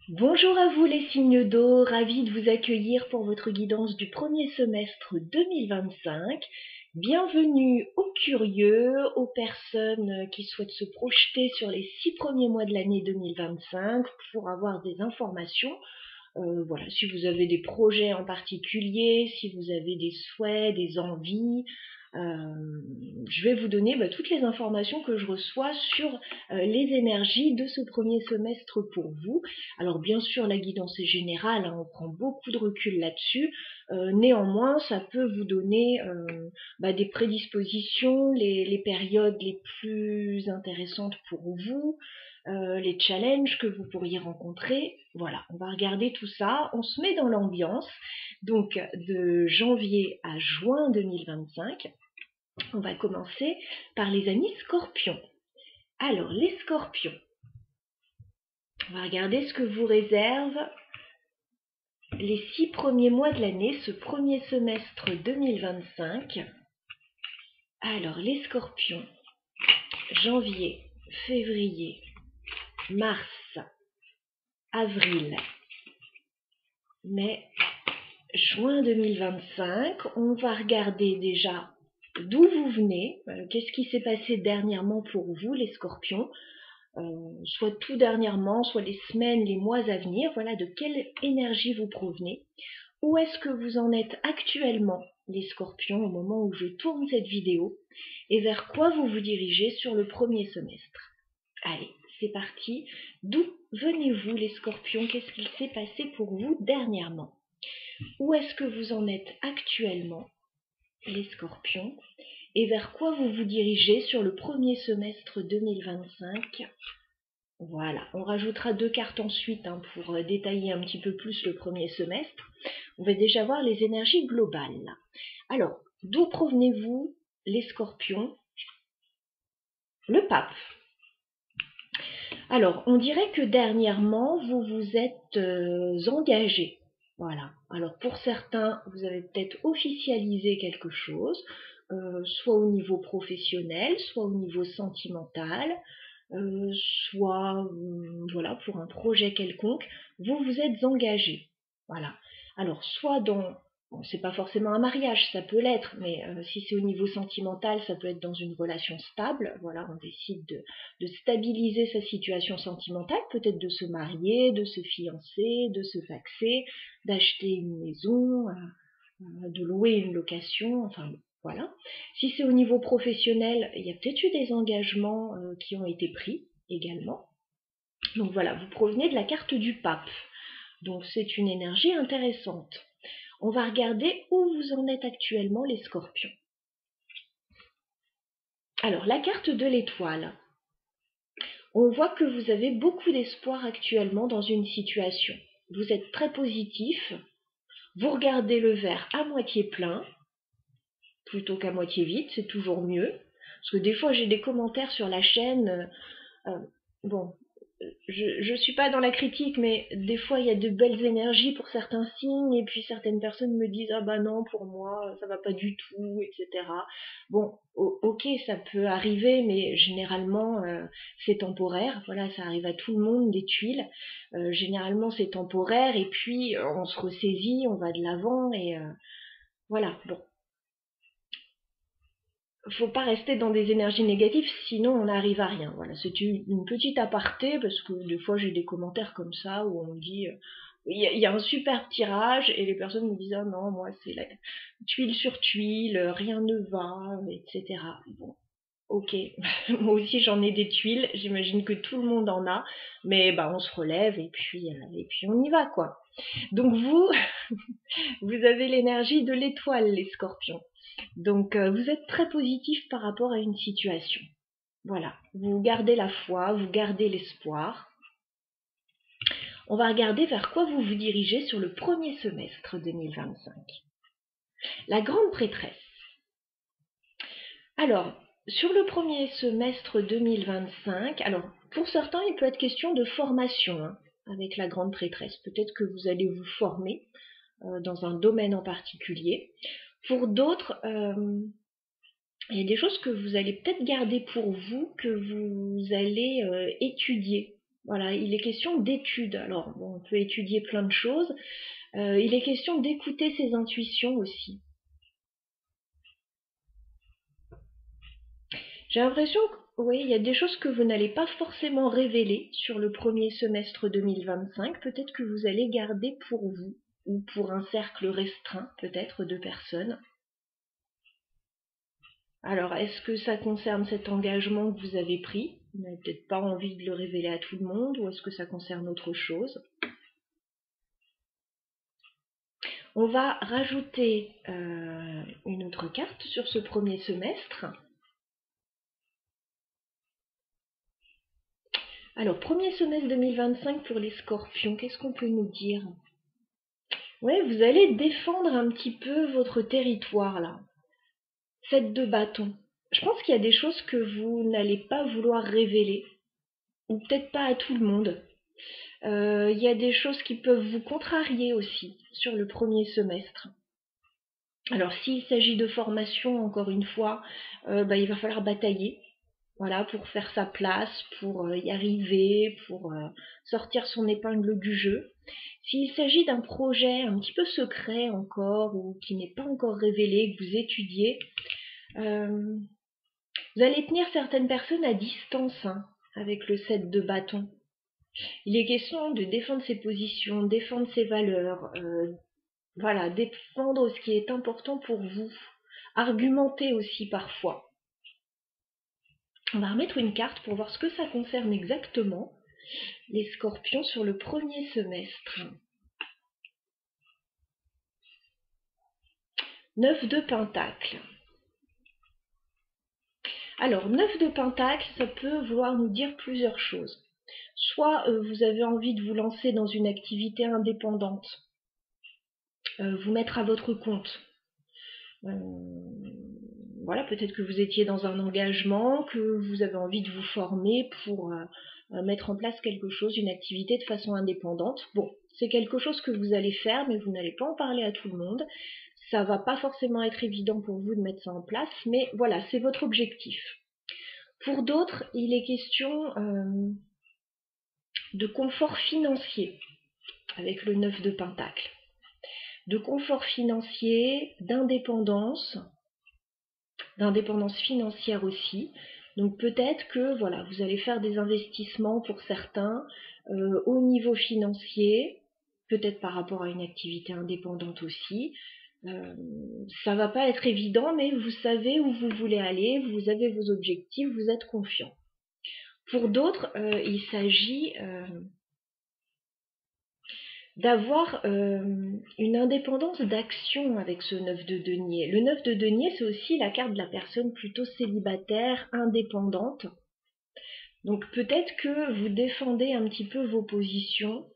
Bonjour à vous les signes d'eau, ravi de vous accueillir pour votre guidance du premier semestre 2025. Bienvenue aux curieux, aux personnes qui souhaitent se projeter sur les 6 premiers mois de l'année 2025 pour avoir des informations. Voilà, si vous avez des projets en particulier, si vous avez des souhaits, des envies, je vais vous donner toutes les informations que je reçois sur les énergies de ce premier semestre pour vous. Alors bien sûr, la guidance est générale, on prend beaucoup de recul là-dessus. Néanmoins, ça peut vous donner des prédispositions, les périodes les plus intéressantes pour vous, les challenges que vous pourriez rencontrer. Voilà, on va regarder tout ça, on se met dans l'ambiance. Donc de janvier à juin 2025, on va commencer par les amis scorpions. Alors les scorpions, on va regarder ce que vous réserve les 6 premiers mois de l'année, ce premier semestre 2025. Alors les scorpions, janvier, février, mars, avril, mai, juin 2025. On va regarder déjà d'où vous venez, qu'est-ce qui s'est passé dernièrement pour vous les scorpions, soit tout dernièrement, soit les semaines, les mois à venir. Voilà, de quelle énergie vous provenez. Où est-ce que vous en êtes actuellement les scorpions au moment où je tourne cette vidéo, et vers quoi vous vous dirigez sur le premier semestre. Allez, c'est parti. D'où venez-vous les scorpions? Qu'est-ce qui s'est passé pour vous dernièrement? Où est-ce que vous en êtes actuellement les scorpions, et vers quoi vous vous dirigez sur le premier semestre 2025? Voilà, on rajoutera 2 cartes ensuite pour détailler un petit peu plus le premier semestre. On va déjà voir les énergies globales. Alors, d'où provenez-vous les scorpions? Le pape. Alors, on dirait que dernièrement, vous vous êtes engagé. Voilà. Alors, pour certains, vous avez peut-être officialisé quelque chose, soit au niveau professionnel, soit au niveau sentimental, soit voilà, pour un projet quelconque, vous vous êtes engagé. Voilà. Alors, soit dans, bon, c'est pas forcément un mariage, ça peut l'être, mais si c'est au niveau sentimental, ça peut être dans une relation stable. Voilà, on décide de stabiliser sa situation sentimentale, peut-être de se marier, de se fiancer, de se faxer, d'acheter une maison, de louer une location, enfin voilà. Si c'est au niveau professionnel, il y a peut-être eu des engagements qui ont été pris également. Donc voilà, vous provenez de la carte du pape. Donc c'est une énergie intéressante. On va regarder où vous en êtes actuellement les scorpions. Alors la carte de l'étoile. On voit que vous avez beaucoup d'espoir actuellement dans une situation. Vous êtes très positif, vous regardez le verre à moitié plein, plutôt qu'à moitié vide, c'est toujours mieux. Parce que des fois j'ai des commentaires sur la chaîne, bon, je suis pas dans la critique, mais des fois il y a de belles énergies pour certains signes, et puis certaines personnes me disent ah bah non, pour moi ça va pas du tout, etc. Bon, ok, ça peut arriver, mais généralement c'est temporaire. Voilà, ça arrive à tout le monde, des tuiles. Généralement c'est temporaire, et puis on se ressaisit, on va de l'avant, et voilà. Bon, faut pas rester dans des énergies négatives, sinon on n'arrive à rien. Voilà, c'est une petite aparté, parce que des fois j'ai des commentaires comme ça où on me dit il y a un super tirage, et les personnes me disent ah non, moi c'est la tuile sur tuile, rien ne va, etc. Bon, ok, moi aussi j'en ai des tuiles, j'imagine que tout le monde en a, mais on se relève, et puis on y va quoi. Donc vous, vous avez l'énergie de l'étoile les scorpions. Donc vous êtes très positif par rapport à une situation. Voilà, vous gardez la foi, vous gardez l'espoir. On va regarder vers quoi vous vous dirigez sur le premier semestre 2025. La grande prêtresse. Alors, sur le premier semestre 2025, alors pour certains il peut être question de formation avec la grande prêtresse. Peut-être que vous allez vous former dans un domaine en particulier. Pour d'autres, il y a des choses que vous allez peut-être garder pour vous, que vous allez étudier. Voilà, il est question d'études. Alors, bon, on peut étudier plein de choses. Il est question d'écouter ses intuitions aussi. J'ai l'impression que, oui, il y a des choses que vous n'allez pas forcément révéler sur le premier semestre 2025. Peut-être que vous allez garder pour vous, ou pour un cercle restreint, peut-être, de personnes. Alors, est-ce que ça concerne cet engagement que vous avez pris? Vous n'avez peut-être pas envie de le révéler à tout le monde, ou est-ce que ça concerne autre chose? On va rajouter une autre carte sur ce premier semestre. Alors, premier semestre 2025 pour les scorpions, qu'est-ce qu'on peut nous dire? Ouais, vous allez défendre un petit peu votre territoire là. 7 de bâton. Je pense qu'il y a des choses que vous n'allez pas vouloir révéler, ou peut-être pas à tout le monde. Il y a des choses qui peuvent vous contrarier aussi sur le premier semestre. Alors s'il s'agit de formation, encore une fois, il va falloir batailler, voilà, pour faire sa place, pour y arriver, pour sortir son épingle du jeu. S'il s'agit d'un projet un petit peu secret encore, ou qui n'est pas encore révélé, que vous étudiez, vous allez tenir certaines personnes à distance, hein, avec le 7 de bâton. Il est question de défendre ses positions, défendre ses valeurs, voilà, défendre ce qui est important pour vous, argumenter aussi parfois. On va remettre une carte pour voir ce que ça concerne exactement, les scorpions sur le premier semestre. 9 de Pentacle. Alors, 9 de Pentacle, ça peut vouloir nous dire plusieurs choses. Soit vous avez envie de vous lancer dans une activité indépendante, vous mettre à votre compte. Voilà, peut-être que vous étiez dans un engagement, que vous avez envie de vous former pour mettre en place quelque chose, une activité de façon indépendante. Bon, c'est quelque chose que vous allez faire, mais vous n'allez pas en parler à tout le monde. Ça va pas forcément être évident pour vous de mettre ça en place, mais voilà, c'est votre objectif. Pour d'autres, il est question de confort financier avec le 9 de Pentacle. De confort financier, d'indépendance financière aussi. Donc peut-être que voilà, vous allez faire des investissements pour certains au niveau financier, peut-être par rapport à une activité indépendante aussi. Ça va pas être évident, mais vous savez où vous voulez aller, vous avez vos objectifs, vous êtes confiant. Pour d'autres, il s'agit d'avoir une indépendance d'action avec ce 9 de denier. Le 9 de denier, c'est aussi la carte de la personne plutôt célibataire, indépendante. Donc peut-être que vous défendez un petit peu vos positions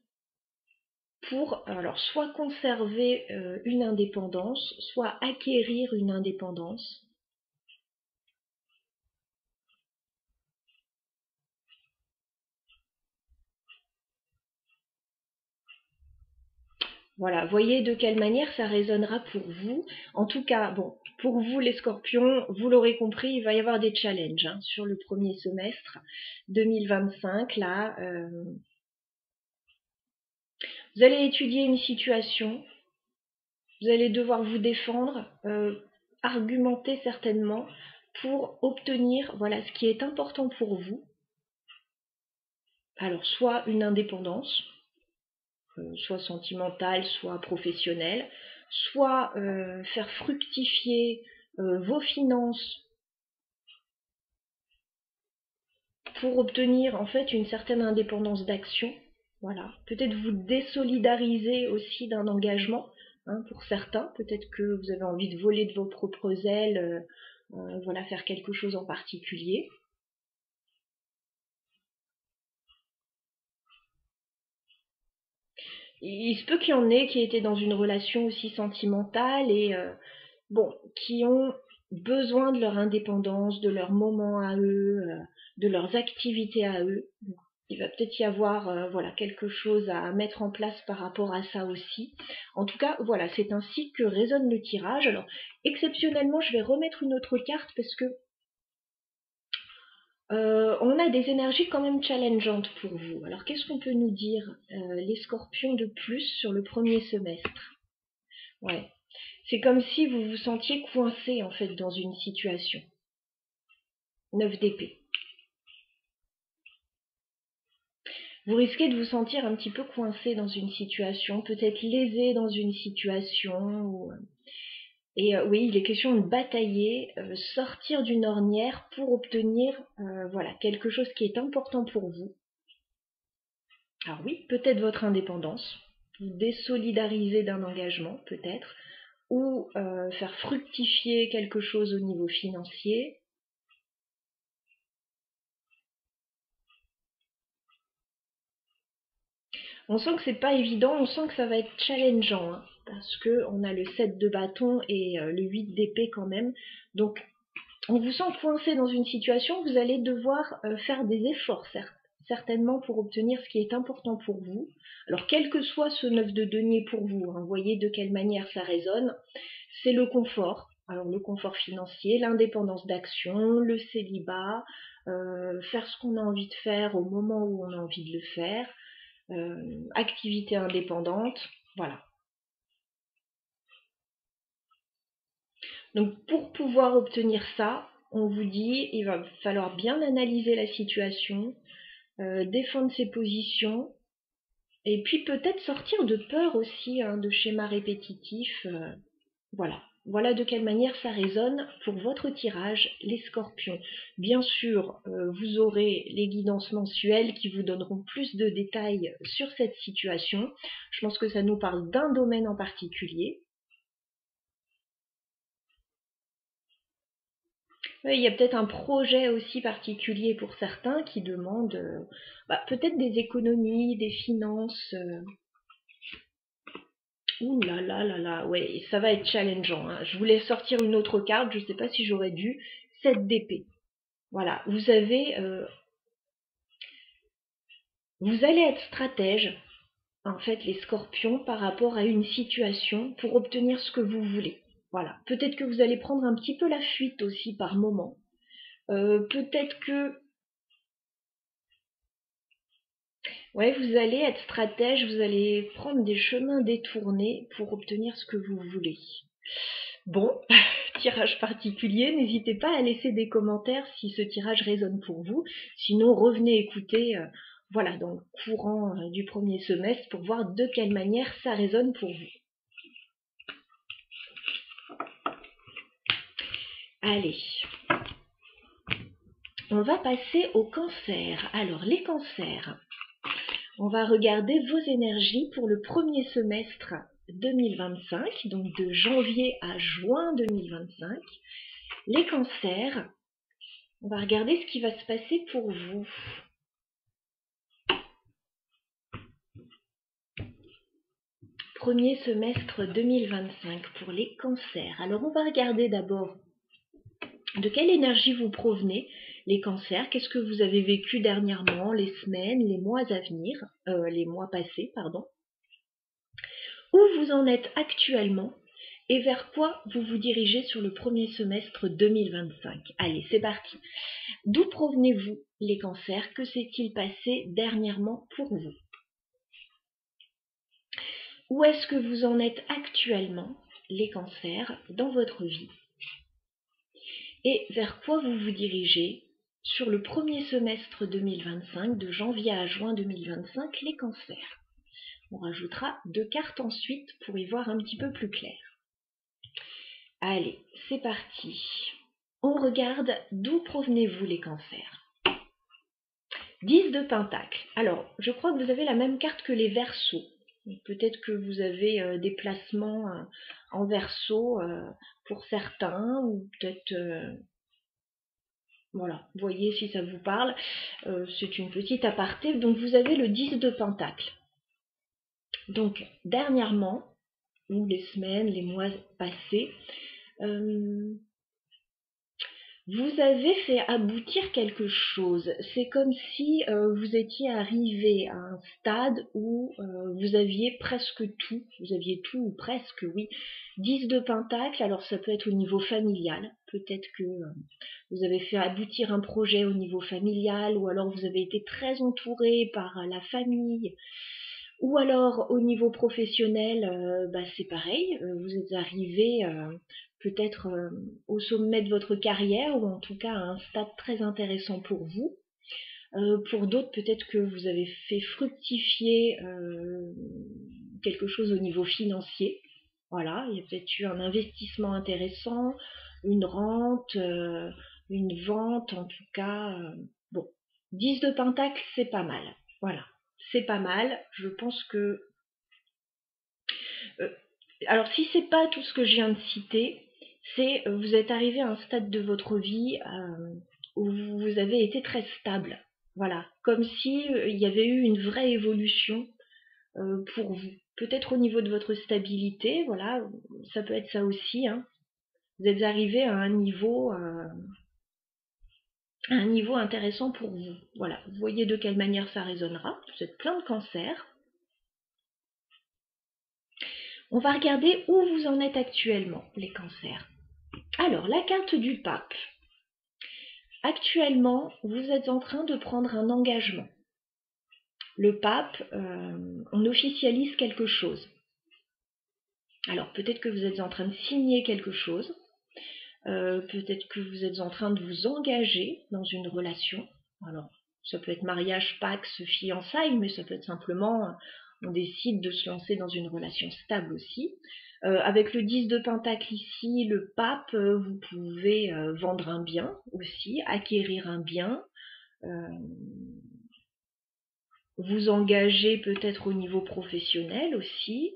pour alors soit conserver une indépendance, soit acquérir une indépendance. Voilà, voyez de quelle manière ça résonnera pour vous. En tout cas, bon, pour vous les scorpions, vous l'aurez compris, il va y avoir des challenges hein, sur le premier semestre 2025. Là, vous allez étudier une situation, vous allez devoir vous défendre, argumenter certainement pour obtenir voilà, ce qui est important pour vous. Alors, soit une indépendance, soit sentimentale, soit professionnelle, soit faire fructifier vos finances pour obtenir en fait une certaine indépendance d'action. Voilà, peut-être vous désolidariser aussi d'un engagement hein, pour certains. Peut-être que vous avez envie de voler de vos propres ailes, voilà, faire quelque chose en particulier. Il se peut qu'il y en ait qui étaient dans une relation aussi sentimentale et bon, qui ont besoin de leur indépendance, de leurs moments à eux, de leurs activités à eux. Donc, il va peut-être y avoir voilà, quelque chose à mettre en place par rapport à ça aussi. En tout cas, voilà, c'est ainsi que résonne le tirage. Alors, exceptionnellement, je vais remettre une autre carte parce que On a des énergies quand même challengeantes pour vous. Alors qu'est-ce qu'on peut nous dire, les scorpions, de plus sur le premier semestre? Ouais. C'est comme si vous vous sentiez coincé en fait dans une situation. 9 d'épée. Vous risquez de vous sentir un petit peu coincé dans une situation, peut-être lésé dans une situation. Et oui, il est question de batailler, sortir d'une ornière pour obtenir voilà, quelque chose qui est important pour vous. Alors oui, peut-être votre indépendance, vous désolidariser d'un engagement peut-être, ou faire fructifier quelque chose au niveau financier. On sent que c'est pas évident, on sent que ça va être challengeant, hein, parce que on a le 7 de bâton et le 8 d'épée quand même. Donc on vous sent coincé dans une situation, vous allez devoir faire des efforts, certainement, pour obtenir ce qui est important pour vous. Alors quel que soit ce 9 de denier pour vous, hein, voyez de quelle manière ça résonne, c'est le confort. Alors le confort financier, l'indépendance d'action, le célibat, faire ce qu'on a envie de faire au moment où on a envie de le faire, activité indépendante, voilà. Donc pour pouvoir obtenir ça, on vous dit il va falloir bien analyser la situation, défendre ses positions, et puis peut-être sortir de peur aussi, hein, de schémas répétitifs. Voilà. Voilà de quelle manière ça résonne pour votre tirage, les scorpions. Bien sûr, vous aurez les guidances mensuelles qui vous donneront plus de détails sur cette situation. Je pense que ça nous parle d'un domaine en particulier. Oui, il y a peut-être un projet aussi particulier pour certains qui demandent peut-être des économies, des finances. Ouh là là là là, ouais, ça va être challengeant, hein. Je voulais sortir une autre carte, je ne sais pas si j'aurais dû. 7 d'épée. Voilà, vous allez être stratège, en fait, les scorpions, par rapport à une situation pour obtenir ce que vous voulez. Voilà, peut-être que vous allez prendre un petit peu la fuite aussi par moment. Peut-être que ouais, vous allez être stratège, vous allez prendre des chemins détournés pour obtenir ce que vous voulez. Bon, tirage particulier, n'hésitez pas à laisser des commentaires si ce tirage résonne pour vous. Sinon, revenez écouter voilà, dans le courant du premier semestre pour voir de quelle manière ça résonne pour vous. Allez, on va passer au cancer. Alors, les cancers, on va regarder vos énergies pour le premier semestre 2025, donc de janvier à juin 2025. Les cancers, on va regarder ce qui va se passer pour vous. Premier semestre 2025 pour les cancers. Alors on va regarder d'abord de quelle énergie vous provenez, les cancers, qu'est-ce que vous avez vécu dernièrement, les semaines, les mois à venir, les mois passés, pardon. Où vous en êtes actuellement et vers quoi vous vous dirigez sur le premier semestre 2025. Allez, c'est parti. D'où provenez-vous, les cancers? Que s'est-il passé dernièrement pour vous? Où est-ce que vous en êtes actuellement, les cancers, dans votre vie? Et vers quoi vous vous dirigez sur le premier semestre 2025, de janvier à juin 2025, les cancers? On rajoutera 2 cartes ensuite pour y voir un petit peu plus clair. Allez, c'est parti. On regarde d'où provenez-vous, les cancers. 10 de Pentacle. Alors, je crois que vous avez la même carte que les Verseaux. Peut-être que vous avez des placements en Verseau pour certains, ou peut-être... voilà, voyez si ça vous parle. C'est une petite aparté. Donc, vous avez le 10 de Pentacle. Donc, dernièrement, ou les semaines, les mois passés, Vous avez fait aboutir quelque chose. C'est comme si vous étiez arrivé à un stade où vous aviez presque tout. Vous aviez tout ou presque, oui. 10 de pentacle, alors ça peut être au niveau familial. Peut-être que vous avez fait aboutir un projet au niveau familial, ou alors vous avez été très entouré par la famille. Ou alors au niveau professionnel, c'est pareil, vous êtes arrivé peut-être au sommet de votre carrière, ou en tout cas à un stade très intéressant pour vous. Pour d'autres, peut-être que vous avez fait fructifier quelque chose au niveau financier. Voilà, il y a peut-être eu un investissement intéressant, une rente, une vente, en tout cas. Bon, 10 de pentacle, c'est pas mal. Voilà, c'est pas mal. Je pense que euh, alors, si c'est pas tout ce que je viens de citer, c'est vous êtes arrivé à un stade de votre vie où vous avez été très stable. Voilà, comme si il y avait eu une vraie évolution pour vous. Peut-être au niveau de votre stabilité, voilà, ça peut être ça aussi. Hein. Vous êtes arrivé à un niveau intéressant pour vous. Voilà, vous voyez de quelle manière ça résonnera. Vous êtes plein de cancers. On va regarder où vous en êtes actuellement, les cancers. Alors, la carte du pape. Actuellement, vous êtes en train de prendre un engagement. Le pape, on officialise quelque chose. Alors, peut-être que vous êtes en train de signer quelque chose. Peut-être que vous êtes en train de vous engager dans une relation. Alors, ça peut être mariage, pax, fiançailles, mais ça peut être simplement, on décide de se lancer dans une relation stable aussi. Avec le 10 de pentacle ici, le pape, vous pouvez vendre un bien aussi, acquérir un bien, vous engager peut-être au niveau professionnel aussi,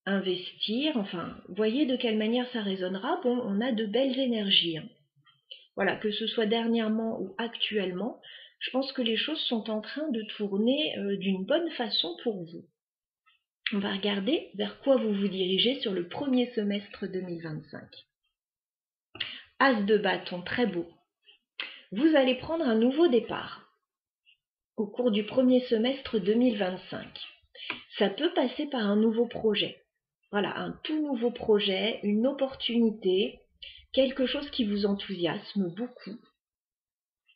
investir, enfin, voyez de quelle manière ça résonnera. Bon, on a de belles énergies. Hein. Voilà, que ce soit dernièrement ou actuellement, je pense que les choses sont en train de tourner d'une bonne façon pour vous. On va regarder vers quoi vous vous dirigez sur le premier semestre 2025. As de bâton, très beau. Vous allez prendre un nouveau départ au cours du premier semestre 2025. Ça peut passer par un nouveau projet. Voilà, un tout nouveau projet, une opportunité, quelque chose qui vous enthousiasme beaucoup.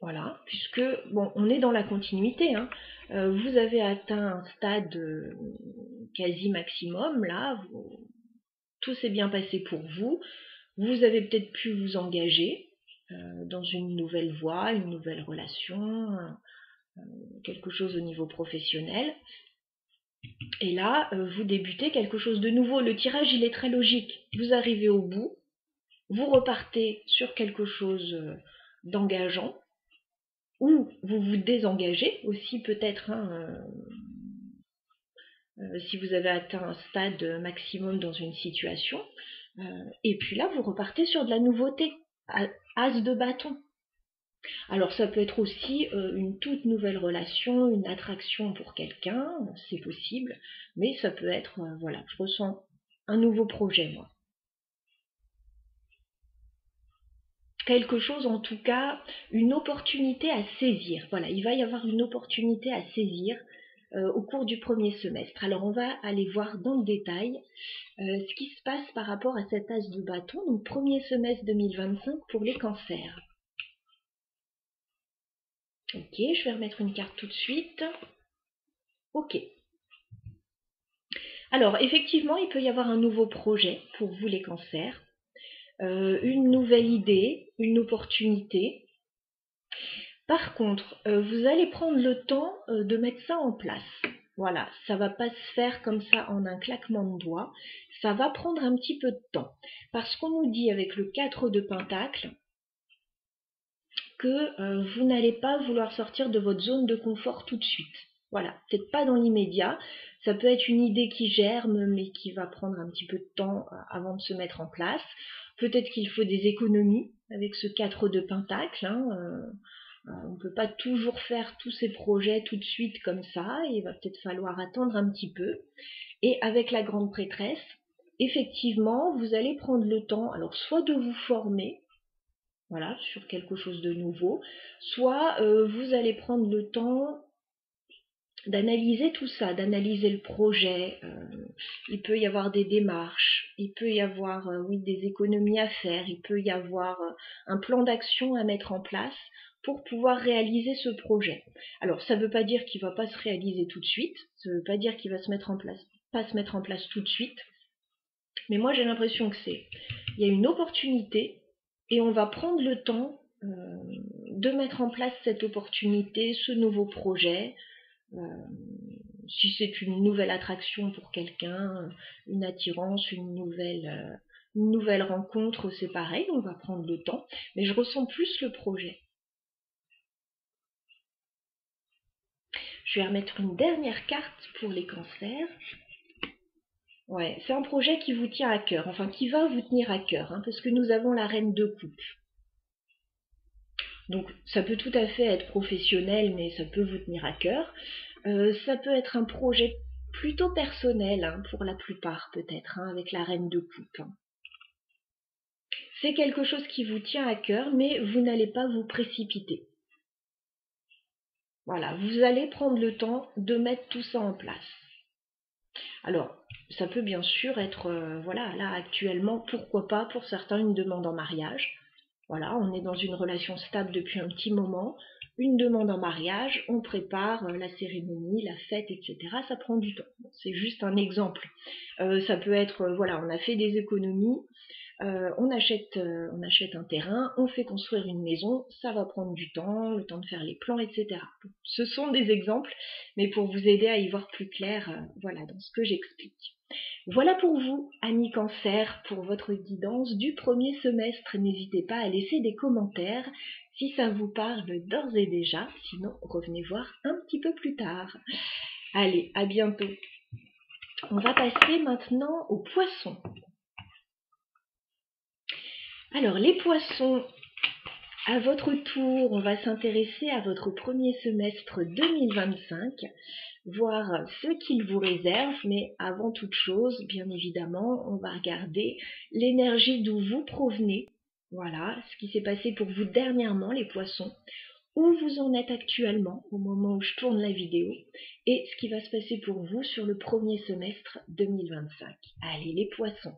Voilà, puisque, bon, on est dans la continuité. Hein. Vous avez atteint un stade quasi maximum, là, tout s'est bien passé pour vous. Vous avez peut-être pu vous engager dans une nouvelle voie, une nouvelle relation, quelque chose au niveau professionnel. Et là, vous débutez quelque chose de nouveau. Le tirage, il est très logique. Vous arrivez au bout, vous repartez sur quelque chose d'engageant, ou vous vous désengagez aussi peut-être, hein, si vous avez atteint un stade maximum dans une situation. Et puis là, vous repartez sur de la nouveauté. As de bâton. Alors ça peut être aussi une toute nouvelle relation, une attraction pour quelqu'un, c'est possible, mais ça peut être, voilà, je ressens un nouveau projet, moi. Quelque chose en tout cas, une opportunité à saisir. Voilà, il va y avoir une opportunité à saisir au cours du premier semestre. Alors on va aller voir dans le détail ce qui se passe par rapport à cet as de bâton, donc premier semestre 2025 pour les cancers. Ok, je vais remettre une carte tout de suite. Ok. Alors, effectivement, il peut y avoir un nouveau projet pour vous les cancers, une nouvelle idée, une opportunité. Par contre, vous allez prendre le temps de mettre ça en place. Voilà, ça ne va pas se faire comme ça en un claquement de doigts. Ça va prendre un petit peu de temps. Parce qu'on nous dit avec le 4 de pentacle que vous n'allez pas vouloir sortir de votre zone de confort tout de suite. Voilà, peut-être pas dans l'immédiat. Ça peut être une idée qui germe, mais qui va prendre un petit peu de temps avant de se mettre en place. Peut-être qu'il faut des économies avec ce 4 de pentacle. Hein, on ne peut pas toujours faire tous ces projets tout de suite comme ça. Il va peut-être falloir attendre un petit peu. Et avec la grande prêtresse, effectivement, vous allez prendre le temps, alors soit de vous former, voilà, sur quelque chose de nouveau, soit vous allez prendre le temps d'analyser tout ça, d'analyser le projet. Il peut y avoir des démarches, il peut y avoir oui, des économies à faire, il peut y avoir un plan d'action à mettre en place pour pouvoir réaliser ce projet. Alors ça ne veut pas dire qu'il ne va pas se réaliser tout de suite, ça ne veut pas dire qu'il va pas se mettre en place tout de suite, mais moi j'ai l'impression que il y a une opportunité et on va prendre le temps de mettre en place cette opportunité, ce nouveau projet. Si c'est une nouvelle attraction pour quelqu'un, une attirance, une nouvelle rencontre, c'est pareil, on va prendre le temps, mais je ressens plus le projet. Je vais remettre une dernière carte pour les cancers. Ouais, c'est un projet qui vous tient à cœur, enfin qui va vous tenir à cœur, hein, parce que nous avons la reine de coupe. Donc ça peut tout à fait être professionnel, mais ça peut vous tenir à cœur. Ça peut être un projet plutôt personnel, hein, pour la plupart peut-être, hein, avec la reine de coupe. C'est quelque chose qui vous tient à cœur, mais vous n'allez pas vous précipiter. Voilà, vous allez prendre le temps de mettre tout ça en place. Alors, ça peut bien sûr être, voilà, là actuellement, pourquoi pas pour certains une demande en mariage. Voilà, on est dans une relation stable depuis un petit moment, une demande en mariage, on prépare la cérémonie, la fête, etc. Ça prend du temps. Bon, c'est juste un exemple. Ça peut être, voilà, on a fait des économies, on achète un terrain, on fait construire une maison, ça va prendre du temps, le temps de faire les plans, etc. Ce sont des exemples, mais pour vous aider à y voir plus clair, voilà, dans ce que j'explique. Voilà pour vous, amis Cancer, pour votre guidance du premier semestre. N'hésitez pas à laisser des commentaires si ça vous parle d'ores et déjà, sinon revenez voir un petit peu plus tard. Allez, à bientôt. On va passer maintenant aux poissons. Alors les poissons, à votre tour, on va s'intéresser à votre premier semestre 2025, voir ce qu'il vous réserve, mais avant toute chose, bien évidemment, on va regarder l'énergie d'où vous provenez, voilà, ce qui s'est passé pour vous dernièrement, les poissons, où vous en êtes actuellement au moment où je tourne la vidéo, et ce qui va se passer pour vous sur le premier semestre 2025. Allez, les poissons.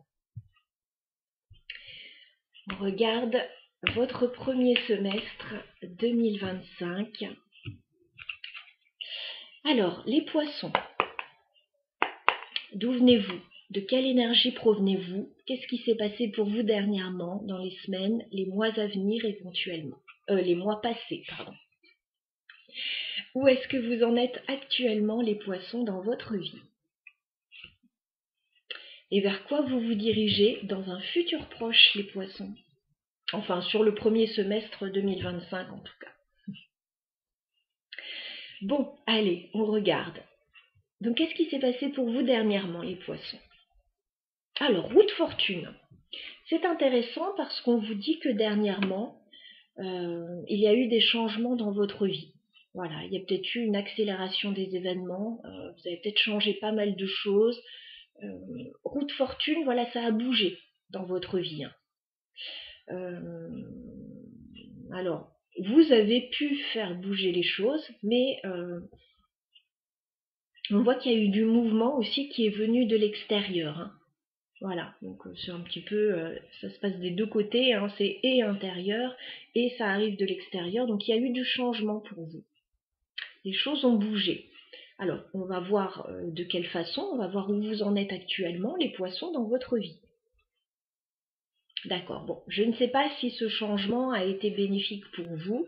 On regarde votre premier semestre 2025. Alors, les poissons, d'où venez-vous? De quelle énergie provenez-vous? Qu'est-ce qui s'est passé pour vous dernièrement, dans les semaines, les mois à venir éventuellement? Les mois passés, pardon. Où est-ce que vous en êtes actuellement, les poissons, dans votre vie? Et vers quoi vous vous dirigez dans un futur proche, les poissons? Enfin, sur le premier semestre 2025 en tout cas. Bon, allez, on regarde. Donc, qu'est-ce qui s'est passé pour vous dernièrement, les poissons? Alors, roue de fortune. C'est intéressant parce qu'on vous dit que dernièrement, il y a eu des changements dans votre vie. Voilà, il y a peut-être eu une accélération des événements, vous avez peut-être changé pas mal de choses. Roue de fortune, voilà, ça a bougé dans votre vie. Alors, vous avez pu faire bouger les choses, mais on voit qu'il y a eu du mouvement aussi qui est venu de l'extérieur. Hein. Voilà, donc c'est un petit peu, ça se passe des deux côtés, hein, c'est et intérieur et ça arrive de l'extérieur, donc il y a eu du changement pour vous. Les choses ont bougé. Alors, on va voir de quelle façon, on va voir où vous en êtes actuellement, les poissons, dans votre vie. D'accord, bon, je ne sais pas si ce changement a été bénéfique pour vous.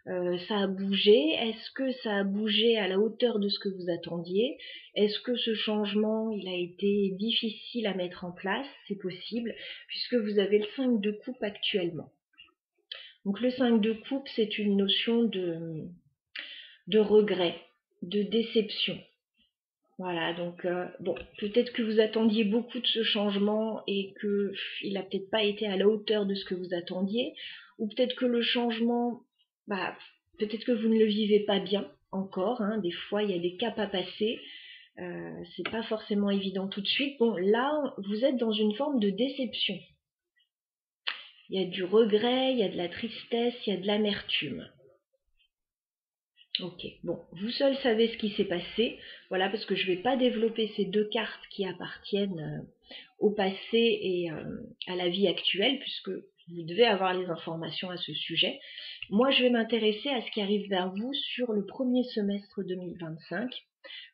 Ça a bougé. Est-ce que ça a bougé à la hauteur de ce que vous attendiez? Est-ce que ce changement, il a été difficile à mettre en place? C'est possible, puisque vous avez le 5 de coupe actuellement. Donc le 5 de coupe, c'est une notion de regret, de déception. Voilà, donc bon, peut-être que vous attendiez beaucoup de ce changement et qu'il n'a peut-être pas été à la hauteur de ce que vous attendiez, ou peut-être que le changement, bah, peut-être que vous ne le vivez pas bien encore, hein, des fois il y a des caps à passer, c'est pas forcément évident tout de suite. Bon, là, vous êtes dans une forme de déception. il y a du regret, il y a de la tristesse, il y a de l'amertume. Ok, bon, vous seul savez ce qui s'est passé, voilà, parce que je ne vais pas développer ces deux cartes qui appartiennent au passé et à la vie actuelle, puisque vous devez avoir les informations à ce sujet. Moi, je vais m'intéresser à ce qui arrive vers vous sur le premier semestre 2025,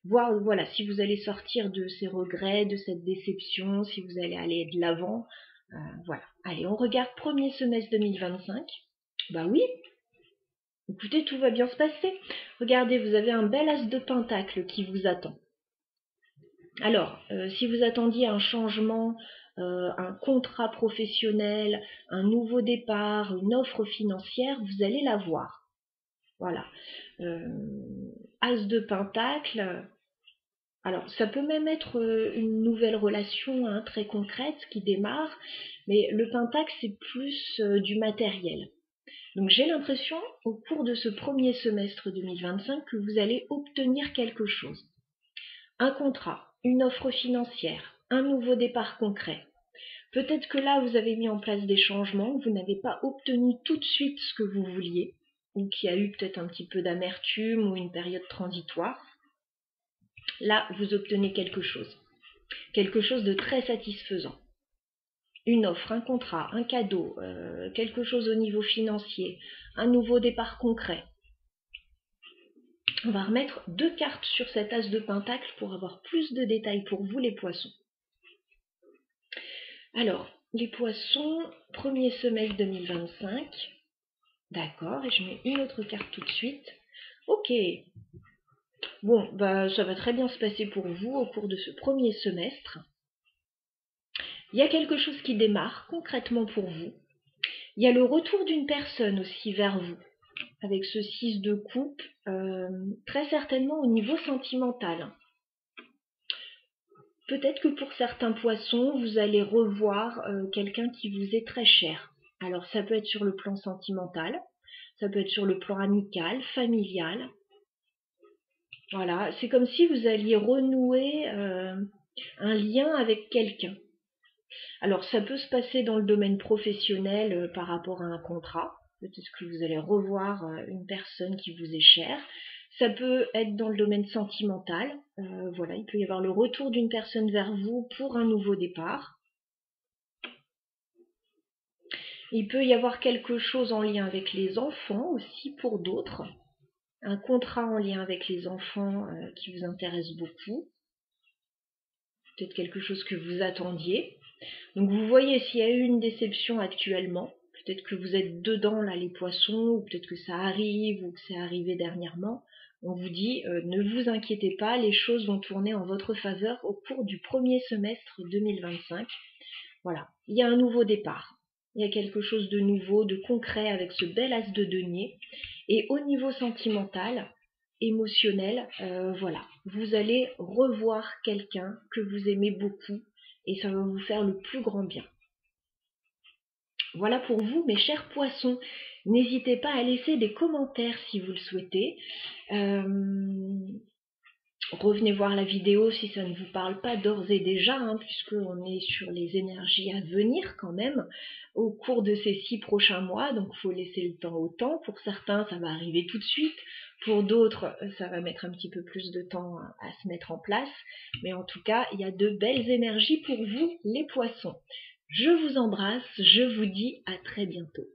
voir voilà, si vous allez sortir de ces regrets, de cette déception, si vous allez aller de l'avant. Voilà, allez, on regarde premier semestre 2025. Bah oui, écoutez, tout va bien se passer. Regardez, vous avez un bel as de pentacle qui vous attend. Alors, si vous attendiez un changement, un contrat professionnel, un nouveau départ, une offre financière, vous allez l'avoir. Voilà. As de pentacle. Alors, ça peut même être une nouvelle relation hein, très concrète qui démarre, mais le pentacle, c'est plus du matériel. Donc j'ai l'impression, au cours de ce premier semestre 2025, que vous allez obtenir quelque chose. Un contrat, une offre financière, un nouveau départ concret. Peut-être que là, vous avez mis en place des changements, vous n'avez pas obtenu tout de suite ce que vous vouliez, ou qu'il y a eu peut-être un petit peu d'amertume ou une période transitoire. Là, vous obtenez quelque chose de très satisfaisant. Une offre, un contrat, un cadeau, quelque chose au niveau financier, un nouveau départ concret. On va remettre 2 cartes sur cet as de pentacle pour avoir plus de détails pour vous les poissons. Alors, les poissons, premier semestre 2025. D'accord, et je mets une autre carte tout de suite. Ok. Bon, bah ça va très bien se passer pour vous au cours de ce premier semestre. Il y a quelque chose qui démarre concrètement pour vous. Il y a le retour d'une personne aussi vers vous, avec ce 6 de coupe, très certainement au niveau sentimental. Peut-être que pour certains poissons, vous allez revoir quelqu'un qui vous est très cher. Alors ça peut être sur le plan sentimental, ça peut être sur le plan amical, familial. Voilà, c'est comme si vous alliez renouer un lien avec quelqu'un. Alors ça peut se passer dans le domaine professionnel par rapport à un contrat. Peut-être que vous allez revoir une personne qui vous est chère. Ça peut être dans le domaine sentimental. Voilà, il peut y avoir le retour d'une personne vers vous pour un nouveau départ. Il peut y avoir quelque chose en lien avec les enfants aussi pour d'autres. Un contrat en lien avec les enfants qui vous intéresse beaucoup. Peut-être quelque chose que vous attendiez. Donc vous voyez s'il y a eu une déception actuellement. Peut-être que vous êtes dedans là les poissons, ou peut-être que ça arrive, ou que c'est arrivé dernièrement. On vous dit, ne vous inquiétez pas, les choses vont tourner en votre faveur au cours du premier semestre 2025. Voilà, il y a un nouveau départ. Il y a quelque chose de nouveau, de concret avec ce bel as de denier. Et au niveau sentimental, émotionnel, voilà, vous allez revoir quelqu'un que vous aimez beaucoup et ça va vous faire le plus grand bien. Voilà pour vous, mes chers poissons. N'hésitez pas à laisser des commentaires si vous le souhaitez. Revenez voir la vidéo si ça ne vous parle pas d'ores et déjà, hein, puisqu'on est sur les énergies à venir quand même au cours de ces 6 prochains mois, donc il faut laisser le temps au temps. Pour certains, ça va arriver tout de suite, pour d'autres, ça va mettre un petit peu plus de temps à se mettre en place, mais en tout cas, il y a de belles énergies pour vous, les poissons. Je vous embrasse, je vous dis à très bientôt.